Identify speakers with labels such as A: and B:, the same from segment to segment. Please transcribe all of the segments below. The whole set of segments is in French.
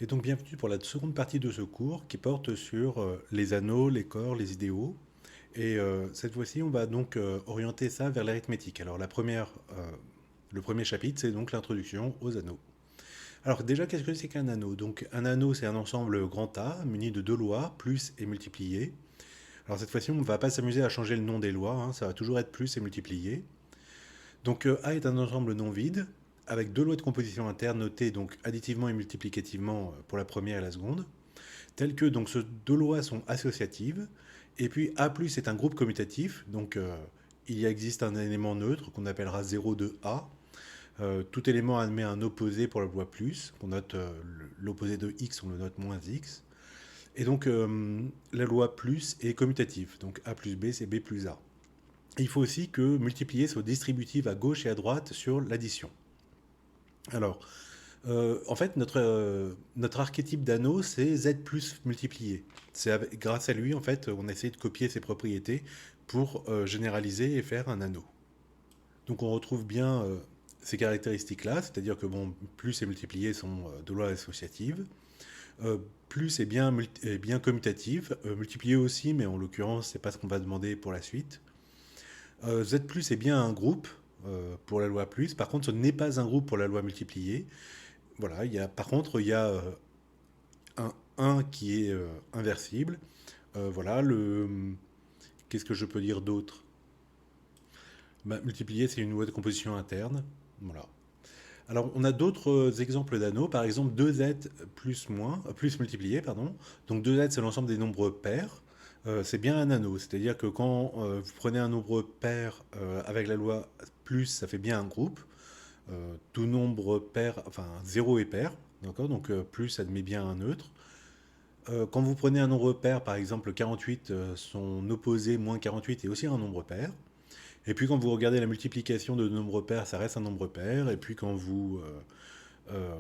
A: Et donc bienvenue pour la seconde partie de ce cours qui porte sur les anneaux, les corps, les idéaux. Et cette fois-ci, on va donc orienter ça vers l'arithmétique. Alors le premier chapitre, c'est donc l'introduction aux anneaux. Alors déjà, qu'est-ce que c'est qu'un anneau? Donc un anneau, c'est un ensemble grand A muni de deux lois, plus et multiplié. Alors cette fois-ci, on ne va pas s'amuser à changer le nom des lois, hein, ça va toujours être plus et multiplié. Donc A est un ensemble non vide, avec deux lois de composition interne notées donc additivement et multiplicativement pour la première et la seconde. Telles que donc ces deux lois sont associatives, et puis A plus est un groupe commutatif, donc il y existe un élément neutre qu'on appellera 0 de A. Tout élément admet un opposé pour la loi plus, qu'on note l'opposé de x, on le note moins x. Et donc la loi plus est commutative, donc A plus B c'est B plus A. Et il faut aussi que multiplier soit distributive à gauche et à droite sur l'addition. Alors, en fait, notre archétype d'anneau, c'est Z plus multiplié. Grâce à lui, en fait, on essaie de copier ses propriétés pour généraliser et faire un anneau. Donc on retrouve bien ces caractéristiques-là, c'est-à-dire que bon, plus et multiplié sont de lois associatives. Euh, Plus est bien commutative, multiplié aussi, mais en l'occurrence, c'est pas ce qu'on va demander pour la suite. Z plus est bien un groupe pour la loi plus, par contre, ce n'est pas un groupe pour la loi multipliée. Voilà, par contre, il y a un 1 qui est inversible. Voilà, qu'est-ce que je peux dire d'autre? Bah, multiplier, c'est une loi de composition interne. Voilà. Alors, on a d'autres exemples d'anneaux, par exemple 2z plus multiplié, pardon. Donc 2z, c'est l'ensemble des nombres pairs. C'est bien un anneau, c'est-à-dire que quand vous prenez un nombre pair avec la loi plus, ça fait bien un groupe. Tout nombre pair, enfin 0 est pair, d'accord? Donc plus admet bien un neutre. Quand vous prenez un nombre pair, par exemple 48, son opposé moins 48 est aussi un nombre pair. Et puis quand vous regardez la multiplication de nombres pairs, ça reste un nombre pair. Et puis quand vous euh,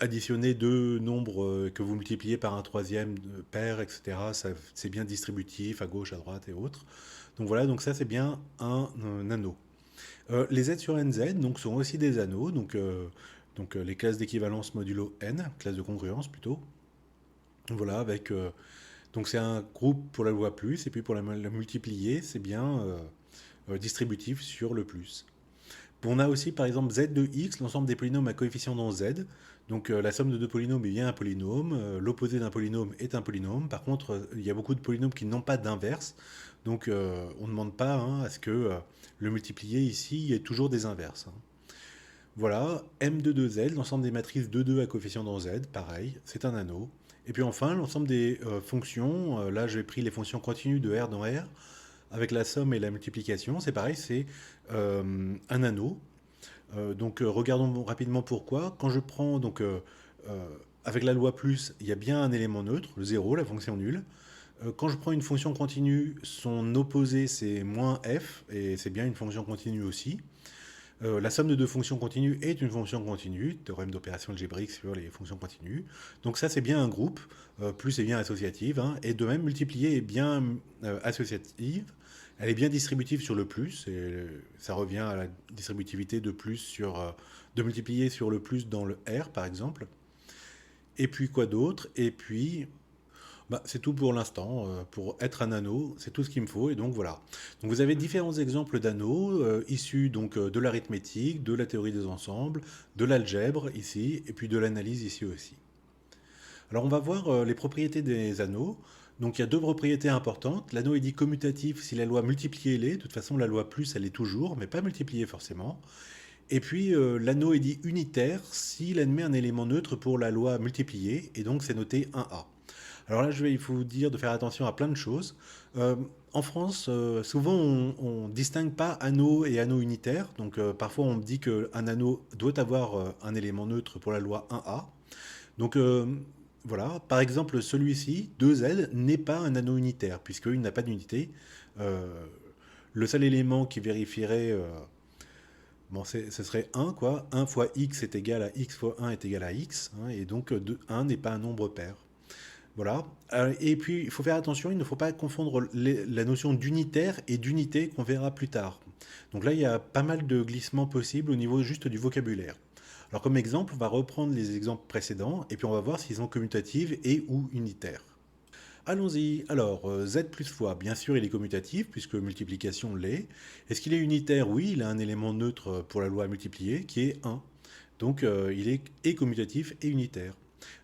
A: additionnez deux nombres que vous multipliez par un troisième pair, etc., c'est bien distributif à gauche, à droite et autres. Donc voilà, donc ça c'est bien un anneau. Les Z sur NZ donc, sont aussi des anneaux, donc les classes d'équivalence modulo n, classe de congruence plutôt. Voilà, donc c'est un groupe pour la loi plus, et puis pour la multiplier, c'est bien distributif sur le plus. On a aussi par exemple z de x, l'ensemble des polynômes à coefficient dans z. Donc la somme de deux polynômes est bien un polynôme, l'opposé d'un polynôme est un polynôme. Par contre, il y a beaucoup de polynômes qui n'ont pas d'inverse. Donc on ne demande pas hein, à ce que le multiplié ici il y ait toujours des inverses, hein. Voilà, M de 2Z, l'ensemble des matrices de 2 à coefficient dans Z, pareil, c'est un anneau. Et puis enfin, l'ensemble des fonctions, là j'ai pris les fonctions continues de R dans R, avec la somme et la multiplication, c'est pareil, c'est un anneau. Donc regardons rapidement pourquoi. Quand je prends, donc avec la loi plus, il y a bien un élément neutre, le 0, la fonction nulle. Quand je prends une fonction continue, son opposé c'est moins f, et c'est bien une fonction continue aussi. La somme de deux fonctions continues est une fonction continue, théorème d'opération algébrique sur les fonctions continues. Donc ça c'est bien un groupe, plus est bien associative, hein, et de même multiplier est bien associative, elle est bien distributive sur le plus, et ça revient à la distributivité de plus de multiplier sur le plus dans le R par exemple. Et puis quoi d'autre? Et puis bah, c'est tout pour l'instant. Pour être un anneau, c'est tout ce qu'il me faut. Et donc voilà. Donc vous avez différents exemples d'anneaux issus donc de l'arithmétique, de la théorie des ensembles, de l'algèbre ici, et puis de l'analyse ici aussi. Alors on va voir les propriétés des anneaux. Donc il y a deux propriétés importantes. L'anneau est dit commutatif si la loi multipliée l'est. De toute façon, la loi plus, elle est toujours, mais pas multipliée forcément. Et puis l'anneau est dit unitaire s'il admet un élément neutre pour la loi multipliée, et donc c'est noté 1A. Alors là, il faut vous dire de faire attention à plein de choses. Euh, En France, souvent, on distingue pas anneau et anneau unitaire. Donc, parfois, on me dit qu'un anneau doit avoir un élément neutre pour la loi 1A. Donc, voilà. Par exemple, celui-ci, 2Z, n'est pas un anneau unitaire, puisqu'il n'a pas d'unité. Euh, le seul élément qui vérifierait, bon, ce serait 1, quoi. 1 fois x est égal à x fois 1 est égal à x, hein, et donc 1 n'est pas un nombre pair. Voilà. Et puis, il faut faire attention, il ne faut pas confondre la notion d'unitaire et d'unité qu'on verra plus tard. Donc là, il y a pas mal de glissements possibles au niveau juste du vocabulaire. Alors comme exemple, on va reprendre les exemples précédents et puis on va voir s'ils sont commutatifs et ou unitaires. Allons-y. Alors, z plus fois, bien sûr, il est commutatif, puisque multiplication l'est. Est-ce qu'il est unitaire? Oui, il a un élément neutre pour la loi à multiplier, qui est 1. Donc, il est et commutatif et unitaire.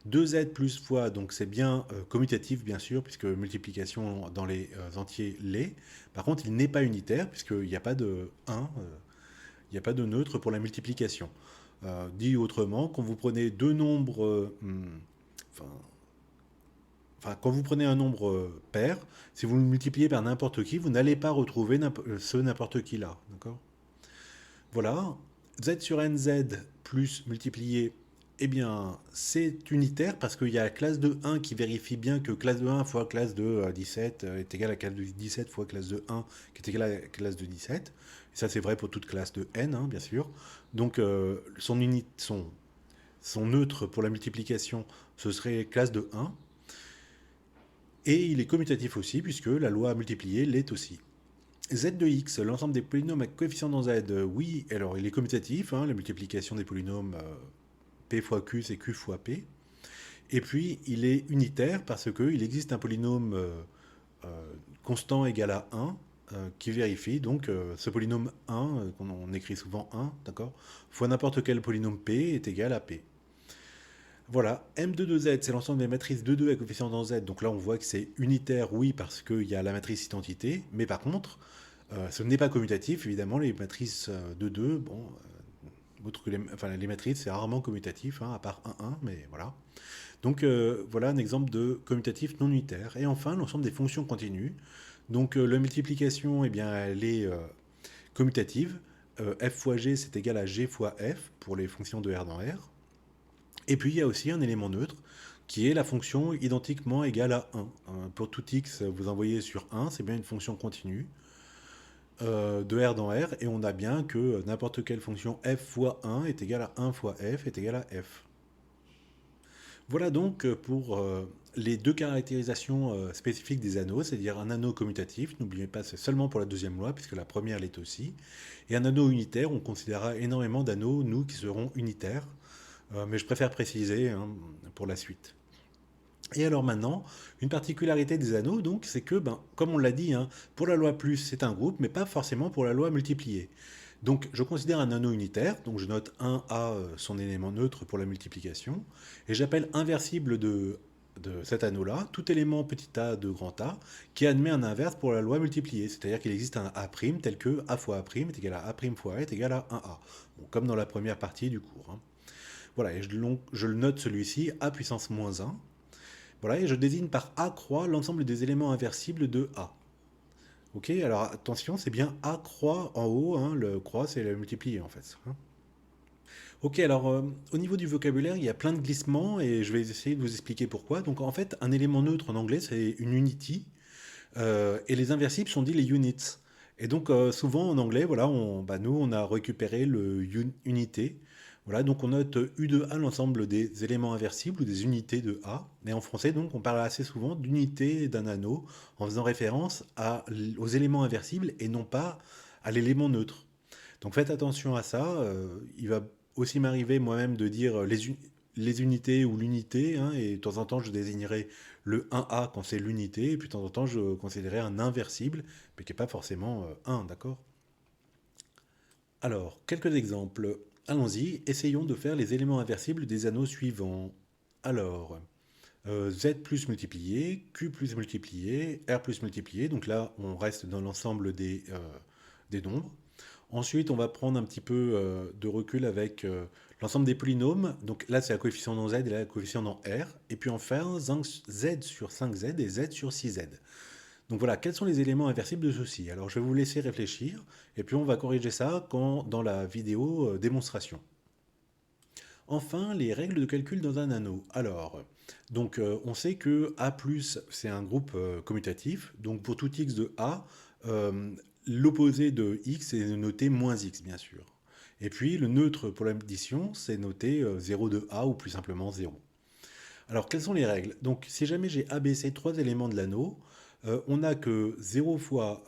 A: 2z plus fois, donc c'est bien commutatif, bien sûr, puisque multiplication dans les entiers l'est. Par contre, il n'est pas unitaire, puisqu'il n'y a pas de 1, il n'y a pas de neutre pour la multiplication. Dit autrement, quand vous prenez deux nombres... enfin, quand vous prenez un nombre pair, si vous le multipliez par n'importe qui, vous n'allez pas retrouver ce n'importe qui là. D'accord? Voilà. Z sur nz plus multiplié, eh bien, c'est unitaire parce qu'il y a la classe de 1 qui vérifie bien que classe de 1 fois classe de 17 est égale à classe de 17 fois classe de 1 qui est égale à classe de 17. Et ça, c'est vrai pour toute classe de n, hein, bien sûr. Donc, son neutre pour la multiplication, ce serait classe de 1. Et il est commutatif aussi, puisque la loi à multiplier l'est aussi. Z de x, l'ensemble des polynômes à coefficient dans z, oui, alors il est commutatif, hein, la multiplication des polynômes p fois q, c'est q fois p. Et puis, il est unitaire parce qu'il existe un polynôme constant égal à 1 qui vérifie, donc ce polynôme 1, qu'on écrit souvent 1, d'accord, fois n'importe quel polynôme p est égal à p. Voilà, M de 2Z, c'est l'ensemble des matrices 2,2 à coefficient dans Z. Donc là, on voit que c'est unitaire, oui, parce qu'il y a la matrice identité. Mais par contre, ce n'est pas commutatif. Évidemment, les matrices 2,2, bon, autre que les matrices, c'est rarement commutatif, hein, à part 1,1, mais voilà. Donc voilà un exemple de commutatif non unitaire. Et enfin, l'ensemble des fonctions continues. Donc la multiplication, eh bien, elle est commutative. F fois G, c'est égal à G fois F pour les fonctions de R dans R. Et puis il y a aussi un élément neutre qui est la fonction identiquement égale à 1. Pour tout x, vous envoyez sur 1, c'est bien une fonction continue de R dans R, et on a bien que n'importe quelle fonction f fois 1 est égale à 1 fois f est égal à f. Voilà donc pour les deux caractérisations spécifiques des anneaux, c'est-à-dire un anneau commutatif, n'oubliez pas, c'est seulement pour la deuxième loi, puisque la première l'est aussi, et un anneau unitaire, on considérera énormément d'anneaux, nous, qui seront unitaires, mais je préfère préciser hein, pour la suite. Et alors maintenant, une particularité des anneaux, donc, c'est que, comme on l'a dit, hein, pour la loi plus, c'est un groupe, mais pas forcément pour la loi multipliée. Donc, je considère un anneau unitaire, donc je note 1A, son élément neutre pour la multiplication, et j'appelle inversible de cet anneau-là, tout élément petit a de grand A, qui admet un inverse pour la loi multipliée, c'est-à-dire qu'il existe un A' tel que A fois A' est égal à A' fois A est égal à 1A, bon, comme dans la première partie du cours. Hein. Voilà, et je le note celui-ci, A puissance moins 1. Voilà, et je désigne par A croix l'ensemble des éléments inversibles de A. Ok, alors attention, c'est bien A croix en haut, hein, le croix c'est le multiplié en fait. Hein. Ok, alors au niveau du vocabulaire, il y a plein de glissements et je vais essayer de vous expliquer pourquoi. Donc en fait, un élément neutre en anglais c'est une unity et les inversibles sont dits les units. Et donc souvent en anglais, voilà, nous on a récupéré le unité. Voilà, donc on note U de A l'ensemble des éléments inversibles ou des unités de A. Mais en français, donc, on parle assez souvent d'unité d'un anneau en faisant référence aux éléments inversibles et non pas à l'élément neutre. Donc faites attention à ça. Il va aussi m'arriver moi-même de dire les unités ou l'unité, hein, et de temps en temps je désignerai le 1A quand c'est l'unité, et puis de temps en temps je considérerai un inversible, mais qui n'est pas forcément 1, d'accord? Alors, quelques exemples. Allons-y, essayons de faire les éléments inversibles des anneaux suivants. Alors, Z plus multiplié, Q plus multiplié, R plus multiplié. Donc là, on reste dans l'ensemble des nombres. Ensuite, on va prendre un petit peu de recul avec l'ensemble des polynômes. Donc là, c'est la coefficient dans Z et là, la coefficient dans R. Et puis enfin, Z sur 5Z et Z sur 6Z. Donc voilà, quels sont les éléments inversibles de ceci? Alors je vais vous laisser réfléchir, et puis on va corriger ça dans la vidéo démonstration. Enfin, les règles de calcul dans un anneau. Alors, donc on sait que A+, c'est un groupe commutatif, donc pour tout x de A, l'opposé de x est noté moins x, bien sûr. Et puis le neutre pour l'addition, c'est noté 0 de A, ou plus simplement 0. Alors, quelles sont les règles? Donc, si jamais j'ai ABC trois éléments de l'anneau, on n'a que 0 fois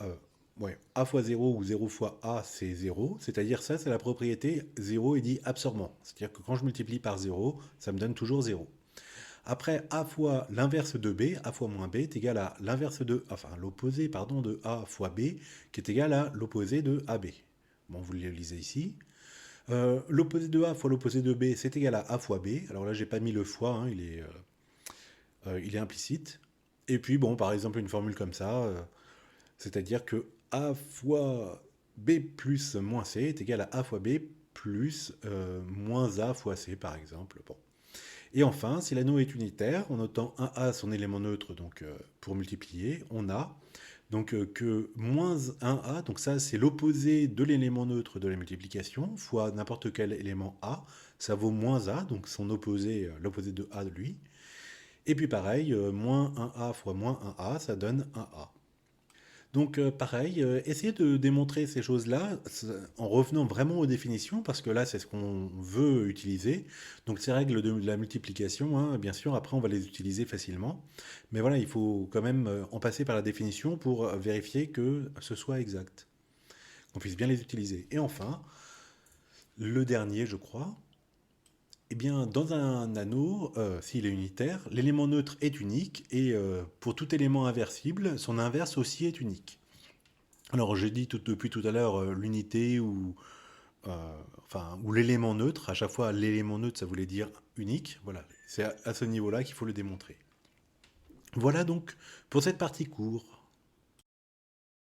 A: ouais, A fois 0 ou 0 fois A, c'est 0. C'est-à-dire ça, c'est la propriété 0 est dit absorbant. C'est-à-dire que quand je multiplie par 0, ça me donne toujours 0. Après, A fois l'inverse de B, A fois moins B, est égal à l'inverse de, enfin l'opposé, pardon, de A fois B, qui est égal à l'opposé de AB. Bon, vous le lisez ici. L'opposé de A fois l'opposé de B, c'est égal à A fois B. Alors là, j'ai pas mis le fois, hein, il est implicite. Et puis, bon, par exemple, une formule comme ça, c'est-à-dire que A fois B plus moins C est égal à A fois B plus moins A fois C, par exemple. Bon. Et enfin, si l'anneau est unitaire, en notant 1A son élément neutre, donc pour multiplier, on a donc que moins 1A, donc ça c'est l'opposé de l'élément neutre de la multiplication, fois n'importe quel élément A, ça vaut moins A, donc son opposé, l'opposé de A de lui. Et puis pareil, moins 1A fois moins 1A, ça donne 1A. Donc pareil, essayez de démontrer ces choses-là en revenant vraiment aux définitions, parce que là c'est ce qu'on veut utiliser. Donc ces règles de la multiplication, hein, bien sûr, après on va les utiliser facilement. Mais voilà, il faut quand même en passer par la définition pour vérifier que ce soit exact, qu'on puisse bien les utiliser. Et enfin, le dernier, je crois, eh bien, dans un anneau, s'il est unitaire, l'élément neutre est unique et pour tout élément inversible, son inverse aussi est unique. Alors j'ai dit depuis tout à l'heure l'unité ou l'élément neutre. À chaque fois, l'élément neutre, ça voulait dire unique. Voilà, c'est à ce niveau-là qu'il faut le démontrer. Voilà donc pour cette partie cours.